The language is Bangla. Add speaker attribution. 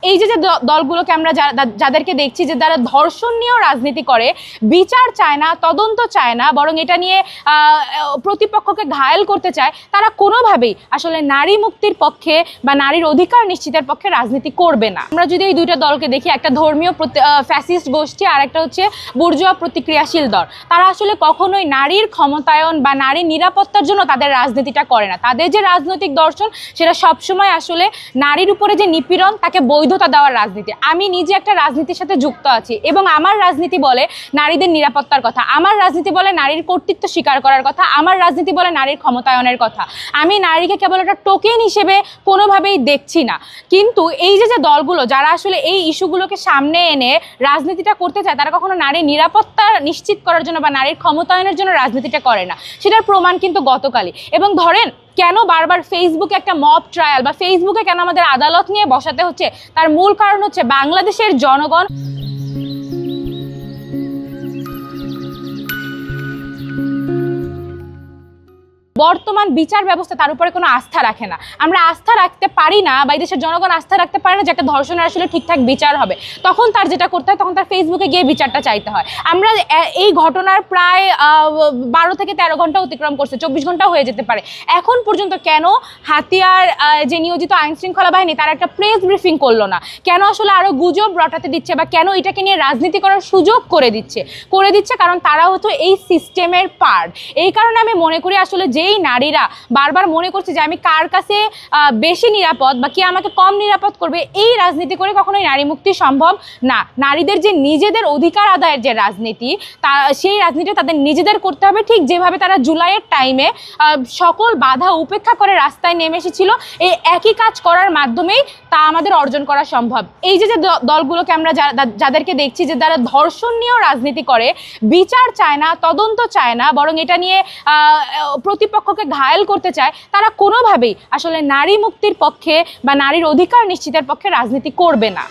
Speaker 1: এই যে দলগুলোকে আমরা যাদেরকে দেখছি যে যারা ধর্ষণ নিয়েও রাজনীতি করে, বিচার চায় না, তদন্ত চায় না, বরং এটা নিয়ে প্রতিপক্ষকে ঘায়েল করতে চায়, তারা কোনোভাবেই আসলে নারী মুক্তির পক্ষে বা নারীর অধিকার নিশ্চিতের পক্ষে রাজনীতি করবে না। আমরা যদি এই দুইটা দলকে দেখি, একটা ধর্মীয় ফ্যাসিস্ট গোষ্ঠী আর একটা হচ্ছে বুর্জোয়া প্রতিক্রিয়াশীল দল, তারা আসলে কখনোই নারীর ক্ষমতায়ন বা নারীর নিরাপত্তার জন্য তাদের রাজনীতিটা করে না। তাদের যে রাজনৈতিক দর্শন সেটা সবসময় আসলে নারীর উপরে যে নিপীড়ন তাকে বৈধতা দেওয়ার রাজনীতি। আমি নিজে একটা রাজনীতির সাথে যুক্ত আছি এবং আমার রাজনীতি বলে নারীদের নিরাপত্তার কথা, আমার রাজনীতি বলে নারীর কর্তৃত্ব স্বীকার করার কথা, আমার রাজনীতি বলে নারীর ক্ষমতায়নের কথা। আমি নারীকে কেবল একটা টোকেন হিসেবে কোনোভাবেই দেখছি না। কিন্তু এই যে দলগুলো যারা আসলে এই ইস্যুগুলোকে সামনে এনে রাজনীতিটা করতে চায়, তারা কখনো নারীর নিরাপত্তা নিশ্চিত করার জন্য বা নারীর ক্ষমতায়নের জন্য রাজনীতিটা করে না। সেটার প্রমাণ কিন্তু গতকালই। এবং ধরেন কেন বারবার ফেসবুকে একটা মব ট্রায়াল বা ফেসবুকে কেন আমাদের আদালত নিয়ে বসাতে হচ্ছে, তার মূল কারণ হচ্ছে বাংলাদেশের জনগণ বর্তমান বিচার ব্যবস্থা তার উপরে কোনো আস্থা রাখে না। আমরা আস্থা রাখতে পারি না বা এই দেশের জনগণ আস্থা রাখতে পারে না যে একটা ধর্ষণের আসলে ঠিকঠাক বিচার হবে। তখন তার যেটা করতে হয়, তখন তার ফেসবুকে গিয়ে বিচারটা চাইতে হয়। আমরা এই ঘটনার প্রায় 12 থেকে 13 ঘন্টা অতিক্রম করছে, 24 ঘন্টা হয়ে যেতে পারে। এখন পর্যন্ত কেন হাতিয়ার যে নিয়োজিত আইন শৃঙ্খলা বাহিনী তারা একটা প্রেস ব্রিফিং করলো না? কেন আসলে আরও গুজব রটাতে দিচ্ছে বা কেন এটাকে নিয়ে রাজনীতি করার সুযোগ করে দিচ্ছে? কারণ তারা হতো এই সিস্টেমের পার্ট। এই কারণে আমি মনে করি আসলে যেই নারীরা বারবার মনে করছে যে আমি কার কাছে বেশি নিরাপদ বা কে আমাকে কম নিরাপদ করবে, এই রাজনীতি করে কখনোই নারী মুক্তি সম্ভব না। নারীদের যে নিজেদের অধিকার আদায়ের যে রাজনীতি, সেই রাজনীতি তাদের নিজেদের করতে হবে, ঠিক যেভাবে তারা জুলাইয়ের টাইমে সকল বাধা উপেক্ষা করে রাস্তায় নেমে এসেছিল। এই একই কাজ করার মাধ্যমেই তা আমাদের অর্জন করা সম্ভব। এই যে দলগুলোকে আমরা যাদেরকে দেখছি যে যারা ধর্ষণ নিয়েও রাজনীতি করে, বিচার চায় না, তদন্ত চায় না, বরং এটা নিয়ে প্রতিপক্ষকে ঘায়েল করতে চায়, তারা কোনোভাবেই আসলে নারী মুক্তির পক্ষে বা নারীর অধিকার নিশ্চিতের পক্ষে রাজনীতি করবে না।